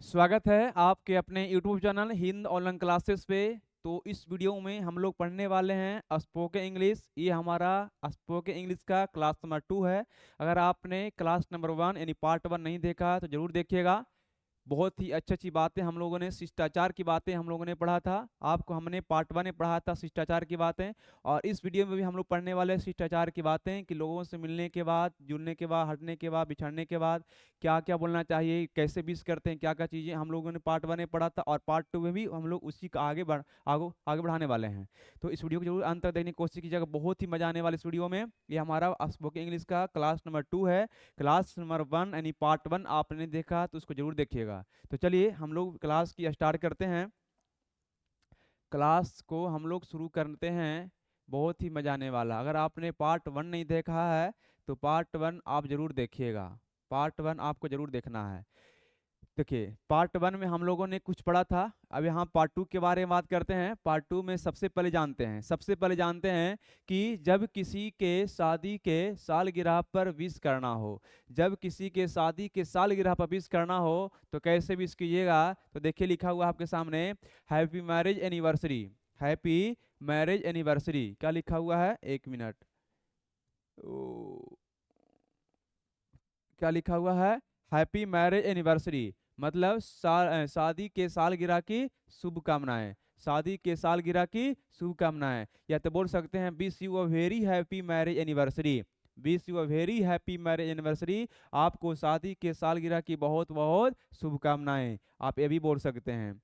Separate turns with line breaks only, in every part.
स्वागत है आपके अपने YouTube channel Hind online classes पे। तो इस वीडियो में हम लोग पढ़ने वाले हैं स्पोकन इंग्लिश। ये हमारा स्पोकन इंग्लिश का क्लास नंबर 2 है। अगर आपने क्लास नंबर 1 यानी पार्ट 1 नहीं देखा तो जरूर देखिएगा। बहुत ही अच्छी अच्छी बातें हम लोगों ने, शिष्टाचार की बातें हम लोगों ने पढ़ा था। आपको हमने पार्ट 1 में पढ़ा था शिष्टाचार की बातें। और इस वीडियो में भी हम लोग पढ़ने वाले हैं शिष्टाचार की बातें कि लोगों से मिलने के बाद, जुड़ने के बाद, हटने के बाद, बिछड़ने के बाद क्या क्या बोलना चाहिए, कैसे विश करते हैं, क्या क्या चीज़ें हम लोगों ने पार्ट 1 में पढ़ा था। और पार्ट 2 में भी हम लोग उसी का आगे बढ़ाने वाले हैं। तो इस वीडियो को जरूर अंत तक देखने की कोशिश कीजिएगा, बहुत ही मजा आने वाला इस वीडियो में। ये हमारा स्पोकन इंग्लिश का क्लास नंबर 2 है। क्लास नंबर 1 यानी पार्ट 1 आपने देखा तो उसको जरूर देखिएगा। तो चलिए हम लोग क्लास की स्टार्ट करते हैं। क्लास को हम लोग शुरू करते हैं। बहुत ही मजा आने वाला। अगर आपने पार्ट 1 नहीं देखा है तो पार्ट 1 आप जरूर देखिएगा। पार्ट 1 आपको जरूर देखना है। देखिए, पार्ट 1 में हम लोगों ने कुछ पढ़ा था। अब यहाँ पार्ट 2 के बारे में बात करते हैं। पार्ट 2 में सबसे पहले जानते हैं कि जब किसी के शादी के सालगिरह पर विश करना हो, जब किसी के शादी के सालगिरह पर विश करना हो तो कैसे विश कीजिएगा। तो देखिए लिखा हुआ है आपके सामने, happy marriage anniversary. Happy marriage anniversary क्या लिखा हुआ है, एक मिनट। ओ, क्या लिखा हुआ है, हैप्पी मैरिज एनिवर्सरी। मतलब शादी के सालगिरह की शुभकामनाएं। शादी के सालगिरह की शुभकामनाएं। या तो बोल सकते हैं wish you a very happy marriage anniversary. Wish you a very happy marriage anniversary. आपको शादी के सालगिरह की बहुत बहुत शुभकामनाएं, आप ये भी बोल सकते हैं।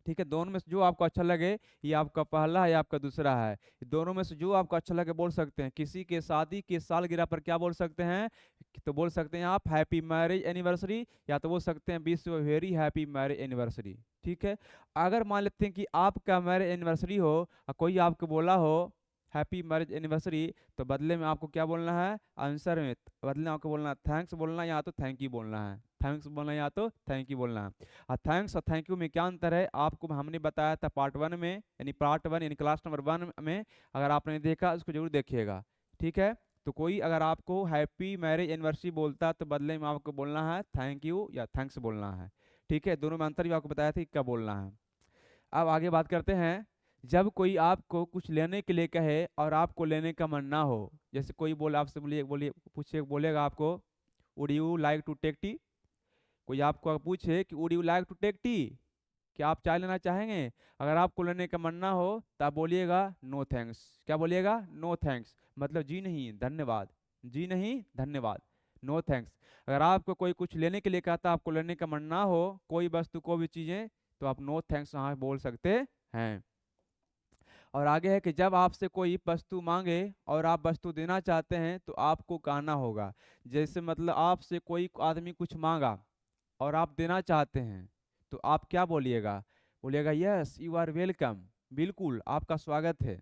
ठीक है, दोनों में से जो आपको अच्छा लगे, ये आपका पहला है या आपका दूसरा है, दोनों में से जो आपको अच्छा लगे बोल सकते हैं। किसी के शादी के सालगिरह पर क्या बोल सकते हैं, तो बोल सकते हैं आप हैप्पी मैरिज एनिवर्सरी, या तो बोल सकते हैं wish you very happy marriage anniversary. ठीक है। अगर मान लेते हैं कि आपका मैरिज एनिवर्सरी हो और कोई आपको बोला हो हैप्पी मैरिज एनिवर्सरी, तो बदले में आपको क्या बोलना है, आंसर में बदले में आपको बोलना है थैंक्स बोलना है, या तो थैंक यू बोलना है। थैंक्स बोलना है या तो थैंक यू बोलना है। और थैंक्स और थैंक यू में क्या अंतर है आपको हमने बताया था पार्ट 1 में, यानी पार्ट 1 यानी क्लास नंबर 1 में। अगर आपने देखा उसको जरूर देखिएगा। ठीक है। तो कोई अगर आपको हैप्पी मैरिज एनिवर्सरी बोलता है तो बदले में आपको बोलना है थैंक यू या थैंक्स बोलना है। ठीक है, दोनों में अंतर भी आपको बताया था कि क्या बोलना है। अब आगे बात करते हैं। जब कोई आपको कुछ लेने के लिए कहे और आपको लेने का मन ना हो, जैसे कोई बोले आपसे, बोलिए बोलिए पूछे, बोलेगा आपको would you like to take tea. कोई आपको अगर पूछे कि would you like to take tea, क्या आप चाय लेना चाहेंगे, अगर आपको लेने का मन ना हो तो आप बोलिएगा नो थैंक्स। क्या बोलिएगा, नो थैंक्स। मतलब जी नहीं धन्यवाद। जी नहीं धन्यवाद, नो थैंक्स। अगर आपको कोई कुछ लेने के लिए कहता, आपको लेने का मन ना हो कोई वस्तु को भी चीजें, तो आप नो थैंक्स यहाँ बोल सकते हैं। और आगे है कि जब आपसे कोई वस्तु मांगे और आप वस्तु देना चाहते हैं तो आपको कहना होगा। जैसे मतलब आपसे कोई आदमी कुछ मांगा और आप देना चाहते हैं तो आप क्या बोलिएगा, बोलिएगा यस यू आर वेलकम, बिल्कुल आपका स्वागत है।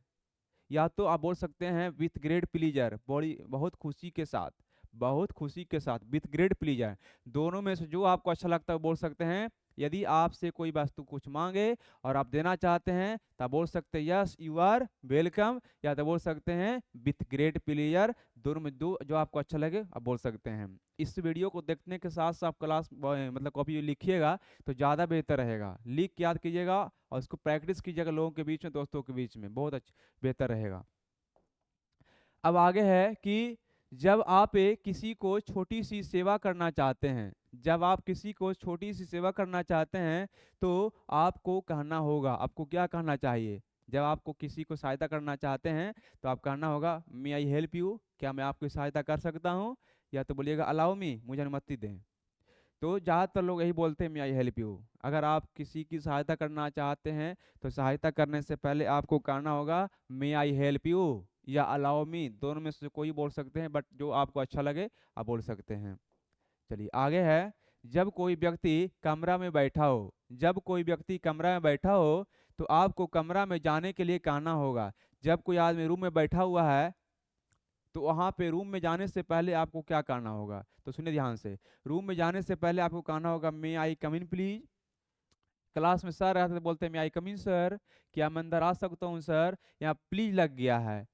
या तो आप बोल सकते हैं विथ ग्रेट प्लीजर, बड़ी बहुत खुशी के साथ, बहुत खुशी के साथ विथ ग्रेट प्लीजर। दोनों में से जो आपको अच्छा लगता है वो बोल सकते हैं। यदि आपसे कोई वस्तु कुछ मांगे और आप देना चाहते हैं तब बोल सकते हैं यस यू आर वेलकम, या तो बोल सकते हैं विथ ग्रेट प्लीजर। दोनों में दो जो आपको अच्छा लगे आप बोल सकते हैं। इस वीडियो को देखने के साथ साथ क्लास मतलब कॉपी लिखिएगा तो ज़्यादा बेहतर रहेगा। लिख के याद कीजिएगा और उसको प्रैक्टिस कीजिएगा लोगों के बीच में, दोस्तों के बीच में, बहुत अच्छा बेहतर रहेगा। अब आगे है कि जब आप किसी को छोटी सी सेवा करना चाहते हैं, जब आप किसी को छोटी सी सेवा करना चाहते हैं तो आपको कहना होगा, आपको क्या कहना चाहिए। जब आपको किसी को सहायता करना चाहते हैं तो आप कहना होगा मे आई हेल्प यू, क्या मैं आपकी सहायता कर सकता हूँ, या तो बोलिएगा अलाउ मी, मुझे अनुमति दें। तो ज़्यादातर लोग यही बोलते हैं मे आई हेल्प यू। अगर आप किसी की सहायता करना चाहते हैं तो सहायता करने से पहले आपको कहना होगा मे आई हेल्प यू या अलाउ मी, दोनों में से कोई बोल सकते हैं, बट जो आपको अच्छा लगे आप बोल सकते हैं। चलिए आगे है, जब कोई व्यक्ति कमरा में बैठा हो, जब कोई व्यक्ति कमरा में बैठा हो तो आपको कमरा में जाने के लिए कहना होगा। जब कोई आदमी रूम में बैठा हुआ है तो वहाँ पे रूम में जाने से पहले आपको क्या करना होगा, तो सुनिए ध्यान से। रूम में जाने से पहले आपको कहना होगा मे आई कम इन प्लीज। क्लास में सर रहते तो बोलते हैं मे आई कम इन सर, क्या मैं अंदर आ सकता हूँ सर, यहाँ प्लीज लग गया है।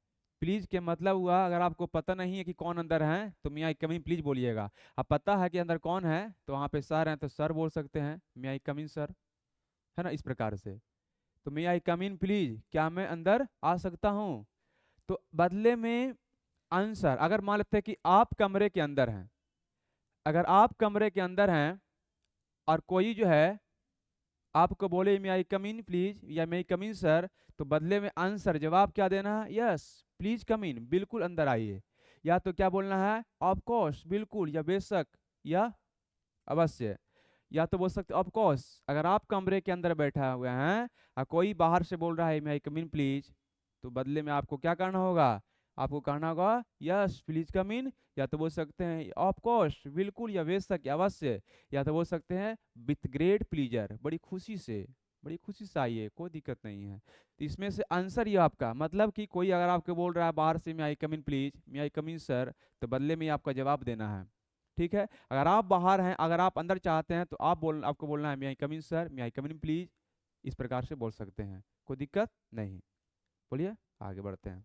प्लीज के मतलब हुआ, अगर आपको पता नहीं है कि कौन अंदर है तो मे आई कम इन प्लीज बोलिएगा। अब पता है कि अंदर कौन है तो वहाँ पे सर हैं तो सर बोल सकते हैं, मे आई कम इन सर, है ना, इस प्रकार से। तो मे आई कम इन प्लीज, क्या मैं अंदर आ सकता हूँ। तो बदले में आंसर, अगर मान लेते हैं कि आप कमरे के अंदर हैं, अगर आप कमरे के अंदर हैं और कोई जो है आपको बोले मे आई कम इन प्लीज या मे आई कम इन सर, तो बदले में आंसर जवाब क्या देना है, यस प्लीज कम इन, बिल्कुल अंदर आइए। या तो क्या बोलना है, ऑफ कोर्स बिल्कुल, या बेशक, या अवश्य। या तो बोल सकते ऑफ कोर्स, अगर आप कमरे के अंदर बैठा हुए हैं और कोई बाहर से बोल रहा है मे आई कम इन प्लीज, तो बदले में आपको क्या करना होगा, आपको कहना होगा यस प्लीज कम इन। या तो बोल सकते हैं ऑफ कोर्स बिल्कुल, या बेशक, या अवश्य। या तो बोल सकते हैं विथ ग्रेट प्लीजर, बड़ी खुशी से, बड़ी खुशी से आइए, कोई दिक्कत नहीं है। तो इसमें से आंसर ये आपका, मतलब कि कोई अगर आपको बोल रहा है बाहर से मे आई कम in please, may I come in sir, तो बदले में आपका जवाब देना है। ठीक है, अगर आप बाहर हैं, अगर आप अंदर चाहते हैं तो आपको बोलना है मे आई कम इन sir, may I come in please, इस प्रकार से बोल सकते हैं, कोई दिक्कत नहीं। बोलिए, आगे बढ़ते हैं।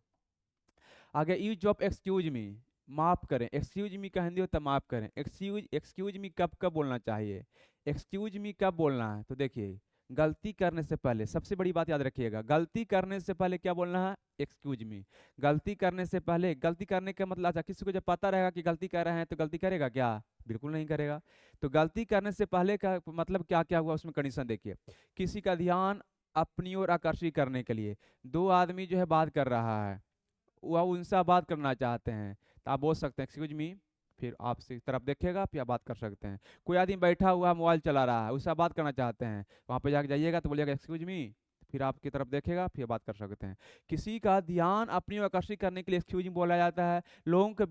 आगे यूज ऑफ एक्सक्यूज मी, माफ करें, एक्सक्यूज मी का हिंदी होता है माफ करें। एक्सक्यूज मी कब कब बोलना चाहिए, एक्सक्यूज मी कब बोलना है, तो देखिए गलती करने से पहले, सबसे बड़ी बात याद रखिएगा, गलती करने से पहले क्या बोलना है, एक्सक्यूज मी। गलती करने से पहले, गलती करने का मतलब, अच्छा किसी को जब पता रहेगा कि गलती कर रहे हैं तो गलती करेगा क्या, बिल्कुल नहीं करेगा। तो गलती करने से पहले का मतलब क्या क्या हुआ, उसमें कंडीशन देखिए। किसी का ध्यान अपनी ओर आकर्षित करने के लिए, दो आदमी जो है बात कर रहा है, वह उनसे बात करना चाहते हैं, तो आप बोल सकते हैं एक्सक्यूज मी, फिर आपसे तरफ देखेगा, फिर आप बात कर सकते हैं। कोई आदमी बैठा हुआ मोबाइल चला रहा है, उससे आप बात करना चाहते हैं, वहाँ पे जाके जाइएगा तो बोलिएगा एक्सक्यूज मी, फिर आपकी तरफ देखेगा, फिर बात कर सकते हैं। किसी का ध्यान अपनी ओर आकर्षित करने के लिए एक्सक्यूज मी बोला जाता है। लोगों के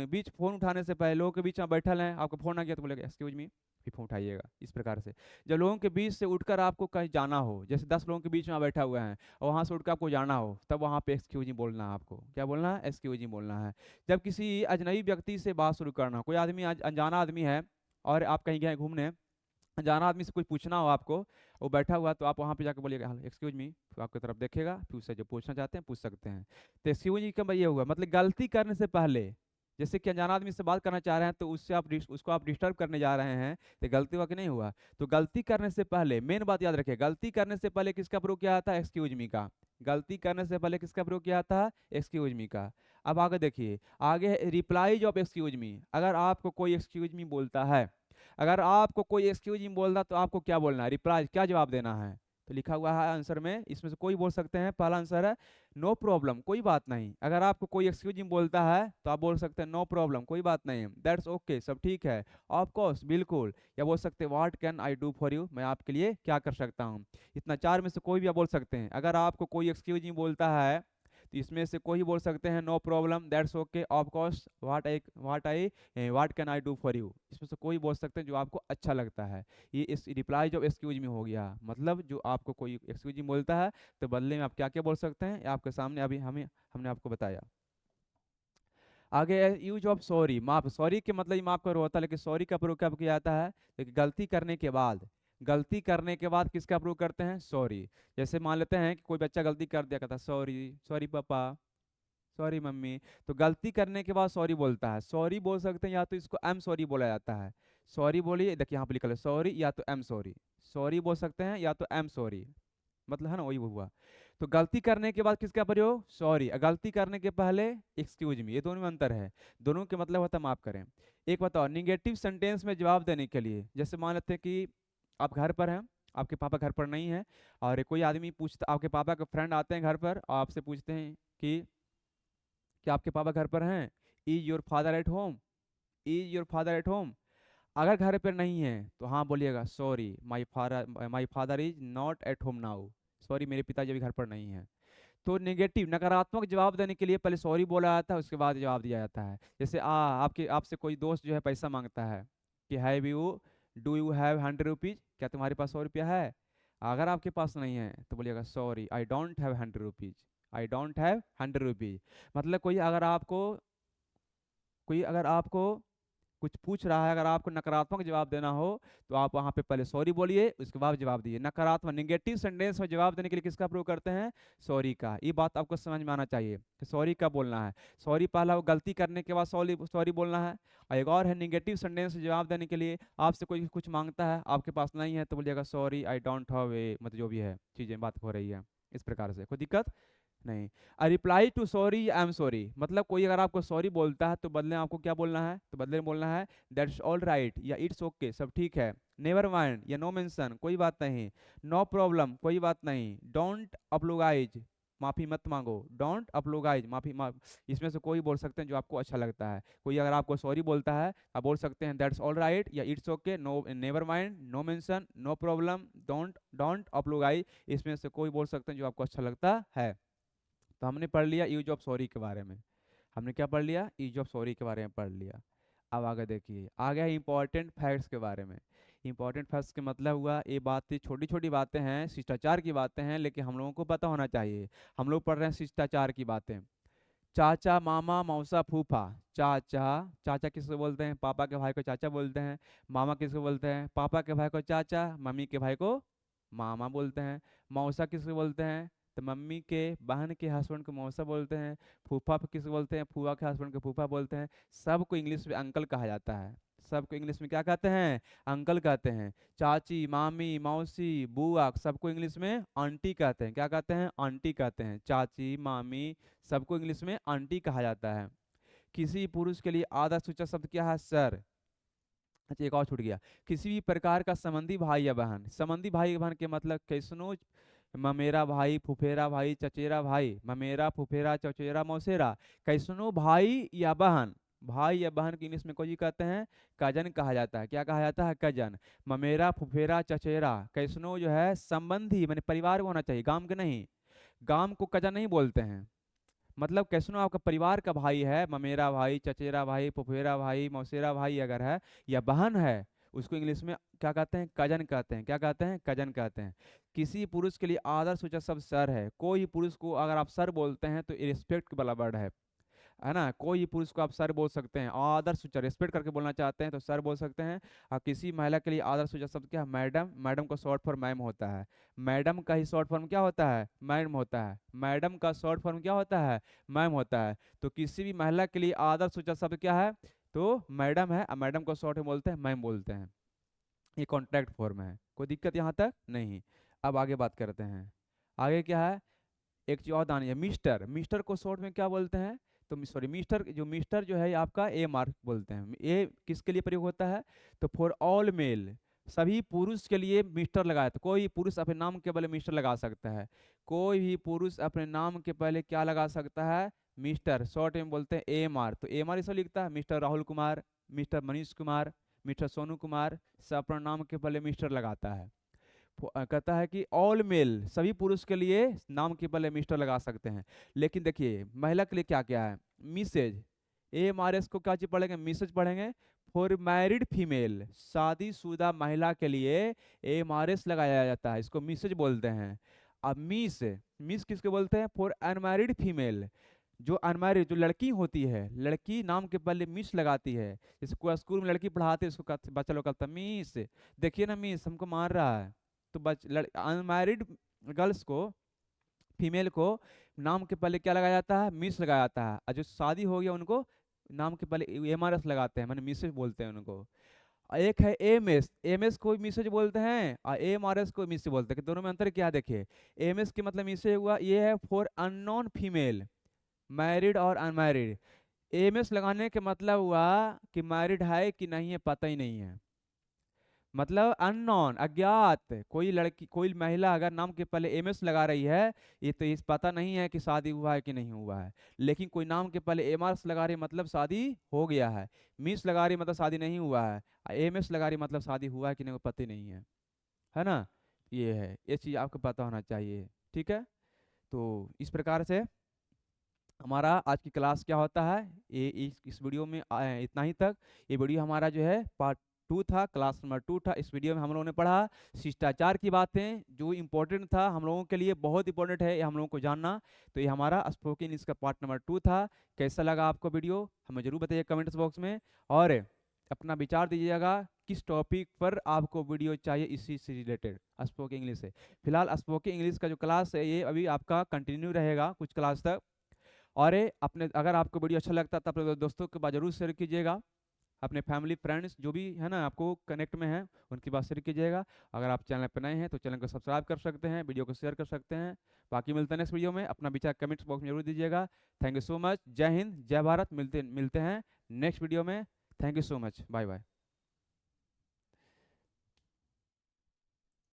बीच फोन उठाने से पहले, लोगों के बीच में बैठल हैं, आपका फोन आ गया तो बोलेगा एक्सक्यूज मी, फिर फोन उठाइएगा, इस प्रकार से। जब लोगों के बीच से उठकर आपको कहीं जाना हो, जैसे 10 लोगों के बीच में आप बैठा हुआ है और वहाँ से उठकर आपको जाना हो, तब वहाँ पे एक्सक्यूज मी बोलना है आपको, क्या बोलना है, एक्सक्यूज मी बोलना है। जब किसी अजनबी व्यक्ति से बात शुरू करना हो, कोई आदमी अनजाना आदमी है और आप कहीं गए घूमने, अनजाना आदमी से कुछ पूछना हो आपको, वो बैठा हुआ, तो आप वहाँ पे जाकर बोलिएगा एक्सक्यूज मी, फिर आपकी तरफ देखेगा, फिर उससे जो पूछना चाहते हैं पूछ सकते हैं। तो एक्सक्यूज मी का ये हुआ, मतलब गलती करने से पहले, जैसे कि अनजाना आदमी से बात करना चाह रहे हैं तो उससे उसको आप डिस्टर्ब करने जा रहे हैं, तो गलती हुआ कि नहीं हुआ। तो गलती करने से पहले मेन बात याद रखिए, गलती करने से पहले किसका प्रयोग किया जाता है, एक्सक्यूज मी का। गलती करने से पहले किसका प्रयोग किया जाता है, एक्सक्यूज मी का। अब आगे देखिए, आगे रिप्लाई ऑफ एक्सक्यूज मी, अगर आपको कोई एक्सक्यूज मी बोलता है, अगर आपको कोई एक्सक्यूज मी बोलता तो आपको क्या बोलना है, रिप्लाई क्या जवाब देना है। तो लिखा हुआ है आंसर में, इसमें से कोई बोल सकते हैं, पहला आंसर है नो प्रॉब्लम, कोई बात नहीं। अगर आपको कोई एक्सक्यूज मी बोलता है तो आप बोल सकते हैं नो प्रॉब्लम, कोई बात नहीं, दैट्स ओके, सब ठीक है, ऑफ कोर्स बिल्कुल। या बोल सकते हैं what can I do for you, मैं आपके लिए क्या कर सकता हूँ। इतना चार में से कोई भी आप बोल सकते हैं। अगर आपको कोई एक्सक्यूज मी बोलता है तो इसमें से कोई बोल सकते हैं no problem, that's okay, of course, what can I do for you, इसमें से कोई बोल सकते हैं जो आपको अच्छा लगता है। ये इस रिप्लाई जो एक्सक्यूज मी हो गया, मतलब जो आपको कोई एक्सक्यूज मी बोलता है तो बदले में आप क्या क्या बोल सकते हैं, ये आपके सामने अभी हमने आपको बताया। आगे यूज ऑफ सॉरी, माफ, सॉरी के मतलब ही माफ करो होता है, लेकिन सॉरी का प्रयोग कब किया जाता है, लेकिन गलती करने के बाद, गलती करने के बाद किसका प्रयोग करते हैं, सॉरी। जैसे मान लेते हैं कि कोई बच्चा गलती कर दिया, कहता सॉरी, सॉरी पापा, सॉरी मम्मी, तो गलती करने के बाद सॉरी बोलता है। सॉरी बोल सकते हैं, या तो इसको एम सॉरी बोला जाता है, सॉरी बोलिए, देखिए यहाँ पे लिखा है सॉरी या तो एम सॉरी, सॉरी बोल सकते हैं या तो एम सॉरी, मतलब है ना, वही वो हुआ। तो गलती करने के बाद किसका प्रयोग, सॉरी, गलती करने के पहले एक्सक्यूज मी, ये दोनों में अंतर है, दोनों के मतलब होता है माफ करें। एक बताओ, निगेटिव सेंटेंस में जवाब देने के लिए, जैसे मान लेते हैं कि आप घर पर हैं, आपके पापा घर पर नहीं है, और कोई आदमी पूछता, आपके पापा के फ्रेंड आते हैं घर पर और आपसे पूछते हैं कि क्या आपके पापा घर पर हैं, is your father at home, is your father at home. अगर घर पर नहीं है तो हाँ बोलिएगा sorry my father is not at home now, sorry मेरे पिताजी अभी घर पर नहीं है। तो नेगेटिव नकारात्मक जवाब देने के लिए पहले सॉरी बोला जाता है, उसके बाद जवाब दिया जाता है। जैसे आपके आपसे कोई दोस्त जो है पैसा मांगता है कि have you do you have 100 rupees, क्या तुम्हारे पास 100 रुपया है। अगर आपके पास नहीं है तो बोलिएगा sorry I don't have 100 rupees, I don't have 100 rupees. मतलब कोई अगर आपको कुछ पूछ रहा है, अगर आपको नकारात्मक जवाब देना हो तो आप वहाँ पे पहले सॉरी बोलिए, उसके बाद जवाब दिए। नकारात्मक नेगेटिव सेंटेंस में जवाब देने के लिए किसका प्रयोग करते हैं? सॉरी का। ये बात आपको समझ में आना चाहिए कि सॉरी का बोलना है। सॉरी पहला वो गलती करने के बाद सॉरी सॉरी बोलना है। और एक और है नेगेटिव सेंटेंस में जवाब देने के लिए, आपसे कोई कुछ मांगता है, आपके पास नहीं है, तो बोलिएगा sorry I don't have a, मतलब जो भी है चीज़ें बात हो रही है इस प्रकार से, कोई दिक्कत नहीं। A reply to sorry I am sorry, मतलब कोई अगर आपको सॉरी बोलता है तो बदले में आपको क्या बोलना है? तो बदले में बोलना है दैट्स ऑल राइट या इट्स ओके, सब ठीक है। नेवर माइंड या नो मेंशन, कोई बात नहीं। नो प्रॉब्लम, कोई बात नहीं। डोंट अप्लोगाइज, माफी मत मांगो। डोंट अप्लोगाइज, इसमें से कोई बोल सकते हैं जो आपको अच्छा लगता है। कोई अगर आपको सॉरी बोलता है, आप बोल सकते हैं दैट्स ऑल राइट या it's okay, no never mind, no mention, no problem, don't don't apologise, इसमें से कोई बोल सकते हैं जो आपको अच्छा लगता है। तो हमने पढ़ लिया यूज ऑफ सॉरी के बारे में। हमने क्या पढ़ लिया? यूज ऑफ सॉरी के बारे में पढ़ लिया। अब आगे देखिए, आगे है इंपॉर्टेंट फैक्ट्स के बारे में। इंपॉर्टेंट फैक्ट्स के मतलब हुआ ये बातें, छोटी छोटी बातें हैं, शिष्टाचार की बातें हैं, लेकिन हम लोगों को पता होना चाहिए। हम लोग पढ़ रहे हैं शिष्टाचार की बातें। चाचा, मामा, मौसा, फूफा। चाचा, चाचा किसको बोलते हैं? पापा के भाई को चाचा बोलते हैं। मामा किसको बोलते हैं? पापा के भाई को चाचा, मम्मी के भाई को मामा बोलते हैं। मौसा किसको बोलते हैं? तो मम्मी के बहन के हस्बैंड को मौसा बोलते हैं। फूफा किसको बोलते हैं? फूफा के हस्बैंड को फूफा बोलते हैं। सबको इंग्लिश में अंकल कहा जाता है। सबको इंग्लिश में क्या कहते हैं? अंकल कहते हैं। चाची, मामी, मौसी, बुआ, सबको इंग्लिश में आंटी कहते हैं। क्या कहते हैं? आंटी कहते हैं। चाची, मामी, सबको इंग्लिश में आंटी कहा जाता है। किसी पुरुष के लिए आदर्शसूचक शब्द क्या है? सर। अच्छा, एक और छूट गया। किसी भी प्रकार का संबंधी भाई या बहन। संबंधी भाई या बहन के मतलब कैसनो, ममेरा भाई, फुफेरा भाई, चचेरा भाई, ममेरा, फुफेरा, चचेरा, मौसेरा, कैसनो भाई या बहन। भाई या बहन की इंग्लिश में कोई कहते हैं? कजन कहा जाता है। क्या कहा जाता है? कजन। ममेरा, फुफेरा, चचेरा, कैसनो जो है संबंधी, माने परिवार में होना चाहिए, गांव के नहीं। गांव को कजन नहीं बोलते हैं। मतलब कैसनो आपका परिवार का भाई है, ममेरा भाई, चचेरा भाई, फुफेरा भाई, मौसेरा भाई अगर है या बहन है, उसको इंग्लिश में क्या कहते हैं? कजन कहते हैं। क्या कहते हैं? कजन कहते हैं। किसी पुरुष के लिए आदर सूचक शब्द सर है। कोई पुरुष को अगर आप सर बोलते हैं तो रिस्पेक्ट वाला वर्ड है ना। कोई पुरुष को आप सर बोल सकते हैं, आदर सूचक रिस्पेक्ट करके बोलना चाहते हैं तो सर बोल सकते हैं। और किसी महिला के लिए आदर सूचक शब्द क्या है? मैडम। मैडम का शॉर्ट फॉर्म मैम होता है। मैडम का ही शॉर्ट फॉर्म क्या होता है? मैम होता है। मैडम का शॉर्ट फॉर्म क्या होता है? मैम होता है। तो किसी भी महिला के लिए आदर सूचक शब्द क्या है? तो मैडम है, और मैडम को शॉर्ट में बोलते हैं मैम बोलते हैं। ये कॉन्ट्रैक्ट फॉर्म है, कोई दिक्कत यहाँ तक नहीं। अब आगे बात करते हैं। आगे क्या है? एक चीज और दानी है, मिस्टर। मिस्टर को शॉर्ट में क्या बोलते हैं? तो सॉरी, मिस्टर जो है ये आपका ए मार्क बोलते हैं। ये किसके लिए प्रयोग होता है? तो फॉर ऑल मेल, सभी पुरुष के लिए मिस्टर लगाया। तो कोई पुरुष अपने नाम के पहले मिस्टर लगा सकता है। कोई भी पुरुष अपने नाम के पहले क्या लगा सकता है? मिस्टर। शॉर्ट में बोलते हैं एम आर। तो एम आर इसे लिखता है mister Rahul Kumar, mister Manish Kumar, mister Sonu Kumar, सब अपने नाम के पहले मिस्टर लगाता है। कहता है कि ऑल मेल, सभी पुरुष के लिए नाम के पहले मिस्टर लगा सकते हैं। लेकिन देखिए महिला के लिए क्या क्या है? मिसेज। एम आर एस को क्या चीज पढ़ेंगे? मिसेज पढ़ेंगे। फॉर मैरिड फीमेल, शादीशुदा महिला के लिए एम आर एस लगाया जाता है, इसको मिसेज बोलते हैं। अब मिस, मिस किसको बोलते हैं? फॉर अनमैरिड फीमेल, जो अनमैरिड जो लड़की होती है, लड़की नाम के पहले मिस लगाती है। जैसे कोई स्कूल में लड़की पढ़ाते हैं, उसको बच्चा लोग कहता है मिस, देखिए ना मिस हमको मार रहा है। तो अनमैरिड गर्ल्स को, फीमेल को नाम के पहले क्या लगाया जाता है? मिस लगाया जाता है। और जो शादी हो गया उनको नाम के पहले एम आर एस लगाते हैं, माने मिसेज बोलते हैं उनको। और एक है एम एस। एम एस को मिसेज बोलते हैं और एम आर एस को मिस बोलते हैं। कि दोनों में अंतर क्या? देखिए, एम एस के मतलब मिसेज हुआ, ये है फॉर अननोन फीमेल, मैरिड और अनमैरिड। एम एस लगाने के मतलब हुआ कि मैरिड है कि नहीं है पता ही नहीं है, मतलब अननोन, अज्ञात। कोई लड़की, कोई महिला अगर नाम के पहले एम एस लगा रही है, ये तो इस पता नहीं है कि शादी हुआ है कि नहीं हुआ है। लेकिन कोई नाम के पहले एम आर लगा रही मतलब शादी हो गया है। मिस लगा रही मतलब शादी नहीं हुआ है। एम एस लगा रही मतलब शादी हुआ है कि नहीं वो पता ही नहीं है ना। ये है, ये चीज़ आपको पता होना चाहिए। ठीक है, तो इस प्रकार से हमारा आज की क्लास क्या होता है, ये इस वीडियो में इतना ही तक। ये वीडियो हमारा जो है पार्ट 2 था, क्लास नंबर 2 था। इस वीडियो में हम लोगों ने पढ़ा शिष्टाचार की बातें, जो इम्पोर्टेंट था हम लोगों के लिए, बहुत इंपॉर्टेंट है ये हम लोगों को जानना। तो ये हमारा स्पोकन इंग्लिश का पार्ट नंबर 2 था। कैसा लगा आपको वीडियो? हमें जरूर बताइए कमेंट्स बॉक्स में। और अपना विचार दीजिएगा किस टॉपिक पर आपको वीडियो चाहिए इसी से रिलेटेड, स्पोकन इंग्लिश से। फिलहाल स्पोकन इंग्लिश का जो क्लास है ये अभी आपका कंटिन्यू रहेगा कुछ क्लास तक। और ये अपने अगर आपको वीडियो अच्छा लगता है तो अपने दोस्तों के पास जरूर शेयर कीजिएगा, अपने फैमिली फ्रेंड्स जो भी है ना आपको कनेक्ट में हैं उनके पास शेयर कीजिएगा। अगर आप चैनल पर नए हैं तो चैनल को सब्सक्राइब कर सकते हैं, वीडियो को शेयर कर सकते हैं। बाकी मिलते हैं नेक्स्ट वीडियो में, अपना विचार कमेंट्स बॉक्स में जरूर दीजिएगा। थैंक यू सो मच, जय हिंद जय भारत, मिलते मिलते हैं नेक्स्ट वीडियो में। Thank you so much, bye bye.